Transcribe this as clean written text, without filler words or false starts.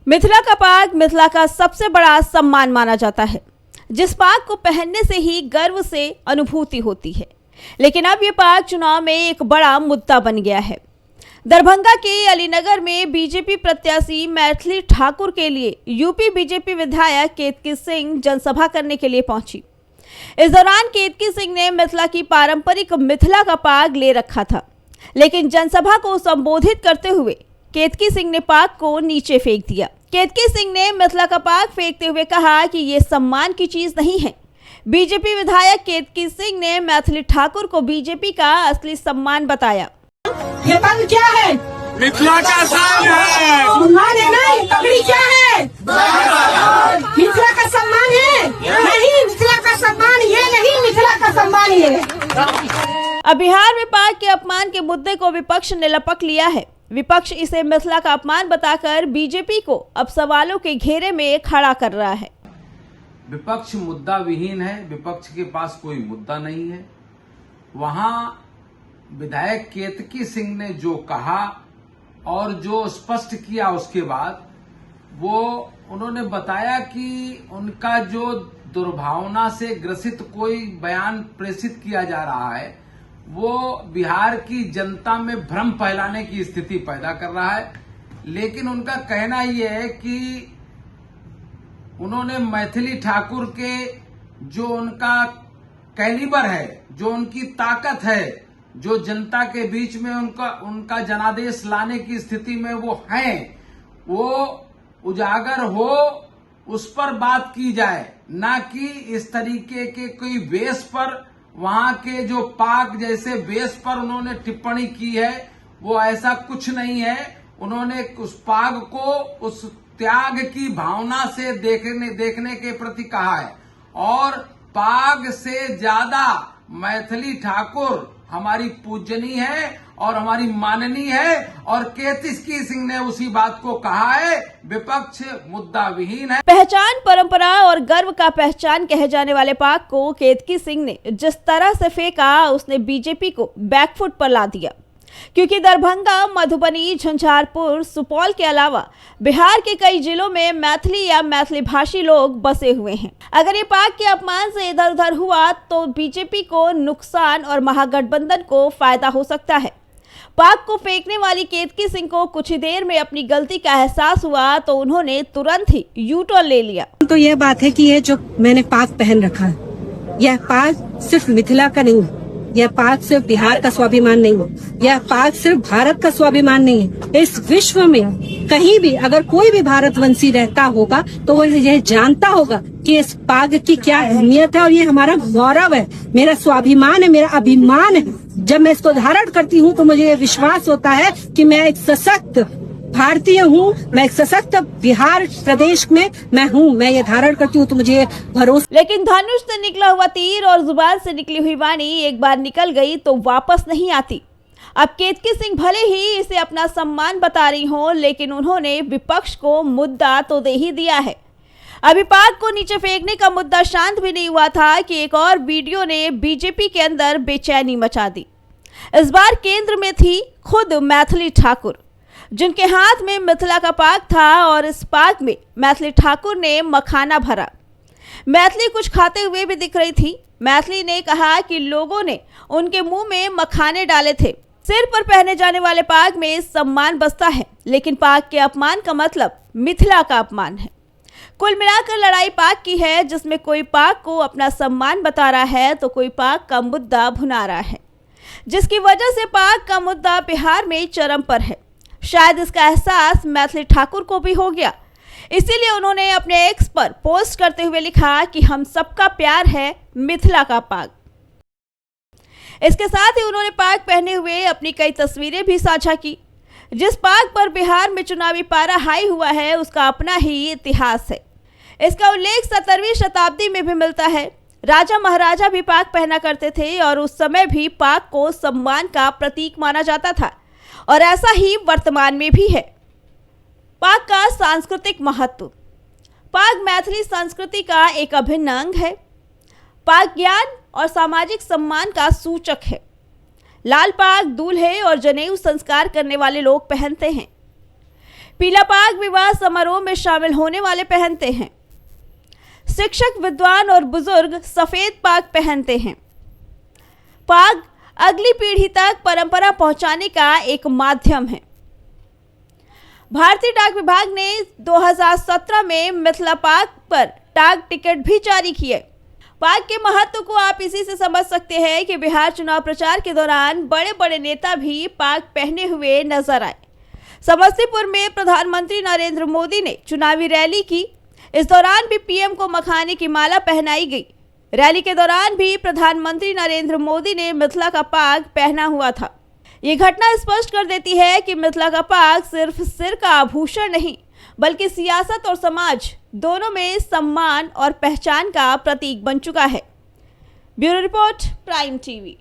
मिथिला का पाग मिथिला का सबसे बड़ा सम्मान माना जाता है, जिस पाग को पहनने से ही गर्व से अनुभूति होती है। लेकिन अब ये पाग चुनाव में एक बड़ा मुद्दा बन गया है। दरभंगा के अलीनगर में बीजेपी प्रत्याशी मैथिली ठाकुर के लिए यूपी बीजेपी विधायक केतकी सिंह जनसभा करने के लिए पहुंची। इस दौरान केतकी सिंह ने मिथिला की पारंपरिक मिथिला का पाग ले रखा था, लेकिन जनसभा को संबोधित करते हुए केतकी सिंह ने पाग को नीचे फेंक दिया। केतकी सिंह ने मिथिला का पाग फेंकते हुए कहा कि ये सम्मान की चीज नहीं है। बीजेपी विधायक केतकी सिंह ने मैथिली ठाकुर को बीजेपी का असली सम्मान बताया। ये पाग क्या है? मिथिला का शान है। सम्मान है ना? ये पगड़ी क्या है? मिथिला का सम्मान है? नहीं, मिथिला का सम्मान ये नहीं, मिथिला का सम्मान ये है। अब बिहार में पाग के अपमान के मुद्दे को विपक्ष ने लपक लिया है। विपक्ष इसे मिथिला का अपमान बताकर बीजेपी को अब सवालों के घेरे में खड़ा कर रहा है। विपक्ष मुद्दा विहीन है, विपक्ष के पास कोई मुद्दा नहीं है। वहां विधायक केतकी सिंह ने जो कहा और जो स्पष्ट किया, उसके बाद वो उन्होंने बताया कि उनका जो दुर्भावना से ग्रसित कोई बयान प्रेषित किया जा रहा है, वो बिहार की जनता में भ्रम फैलाने की स्थिति पैदा कर रहा है। लेकिन उनका कहना यह है कि उन्होंने मैथिली ठाकुर के जो उनका कैलिबर है, जो उनकी ताकत है, जो जनता के बीच में उनका जनादेश लाने की स्थिति में वो हैं, वो उजागर हो, उस पर बात की जाए, ना कि इस तरीके के कोई बेस पर, वहां के जो पाक जैसे बेस पर उन्होंने टिप्पणी की है। वो ऐसा कुछ नहीं है। उन्होंने उस पाग को उस त्याग की भावना से देखने के प्रति कहा है। और पाग से ज्यादा मैथिली ठाकुर हमारी पूजनीय है और हमारी माननीय है, और केतकी सिंह ने उसी बात को कहा है। विपक्ष मुद्दा विहीन है। पहचान, परंपरा और गर्व का पहचान कहे जाने वाले पाग को केतकी सिंह ने जिस तरह से फेंका, उसने बीजेपी को बैकफुट पर ला दिया। क्योंकि दरभंगा, मधुबनी, झंझारपुर, सुपौल के अलावा बिहार के कई जिलों में मैथिली या मैथिली भाषी लोग बसे हुए हैं। अगर ये पाक के अपमान से इधर उधर हुआ तो बीजेपी को नुकसान और महागठबंधन को फायदा हो सकता है। पाक को फेंकने वाली केतकी सिंह को कुछ ही देर में अपनी गलती का एहसास हुआ तो उन्होंने तुरंत ही यू टर्न ले लिया। तो ये बात है कि ये जो मैंने पाग पहन रखा है, यह पाग सिर्फ मिथिला का नहीं है, यह पाग सिर्फ बिहार का स्वाभिमान नहीं है, यह पाग सिर्फ भारत का स्वाभिमान नहीं है। इस विश्व में कहीं भी अगर कोई भी भारतवंशी रहता होगा तो वो यह जानता होगा कि इस पाग की क्या अहमियत है, और ये हमारा गौरव है, मेरा स्वाभिमान है, मेरा अभिमान है। जब मैं इसको धारण करती हूँ तो मुझे ये विश्वास होता है कि मैं एक सशक्त भारतीय हूँ, मैं एक सशक्त बिहार प्रदेश में मैं हूँ, मैं ये धारण करती हूँ तो मुझे भरोसा। लेकिन धनुष से निकला हुआ तीर और जुबान से निकली हुई वाणी एक बार निकल गई तो वापस नहीं आती। अब केतकी सिंह भले ही इसे अपना सम्मान बता रही हो, लेकिन उन्होंने विपक्ष को मुद्दा तो दे ही दिया है। अभी पाग को नीचे फेंकने का मुद्दा शांत भी नहीं हुआ था कि एक और वीडियो ने बीजेपी के अंदर बेचैनी मचा दी। इस बार केंद्र में थी खुद मैथिली ठाकुर, जिनके हाथ में मिथिला का पाग था, और इस पाग में मैथिली ठाकुर ने मखाना भरा। मैथिली कुछ खाते हुए भी दिख रही थी। मैथिली ने कहा कि लोगों ने उनके मुंह में मखाने डाले थे। सिर पर पहने जाने वाले पाग में सम्मान बसता है, लेकिन पाग के अपमान का मतलब मिथिला का अपमान है। कुल मिलाकर लड़ाई पाग की है, जिसमें कोई पाग को अपना सम्मान बता रहा है तो कोई पाग का मुद्दा भुना रहा है, जिसकी वजह से पाग का मुद्दा बिहार में चरम पर है। शायद इसका एहसास मैथिली ठाकुर को भी हो गया, इसीलिए उन्होंने अपने एक्स पर पोस्ट करते हुए लिखा कि हम सबका प्यार है मिथिला का पाग। इसके साथ ही उन्होंने पाग पहने हुए अपनी कई तस्वीरें भी साझा की। जिस पाग पर बिहार में चुनावी पारा हाई हुआ है, उसका अपना ही इतिहास है। इसका उल्लेख 17वीं शताब्दी में भी मिलता है। राजा महाराजा भी पाग पहना करते थे और उस समय भी पाग को सम्मान का प्रतीक माना जाता था, और ऐसा ही वर्तमान में भी है। पाग का सांस्कृतिक महत्व। पाग मैथिली संस्कृति का एक अभिन्न अंग है। पाग ज्ञान और सामाजिक सम्मान का सूचक है। लाल पाग दूल्हे और जनेऊ संस्कार करने वाले लोग पहनते हैं। पीला पाग विवाह समारोह में शामिल होने वाले पहनते हैं। शिक्षक, विद्वान और बुजुर्ग सफेद पाग पहनते हैं। पाग अगली पीढ़ी तक परंपरा पहुंचाने का एक माध्यम है। भारतीय डाक विभाग ने 2017 में मिथिला पाग पर डाक टिकट भी जारी किए। पाग के महत्व को आप इसी से समझ सकते हैं कि बिहार चुनाव प्रचार के दौरान बड़े बड़े नेता भी पाग पहने हुए नजर आए। समस्तीपुर में प्रधानमंत्री नरेंद्र मोदी ने चुनावी रैली की। इस दौरान भी पीएम को मखाने की माला पहनाई गई। रैली के दौरान भी प्रधानमंत्री नरेंद्र मोदी ने मिथिला का पाग पहना हुआ था। ये घटना स्पष्ट कर देती है कि मिथिला का पाग सिर्फ सिर का आभूषण नहीं, बल्कि सियासत और समाज दोनों में सम्मान और पहचान का प्रतीक बन चुका है। Bureau report, prime TV.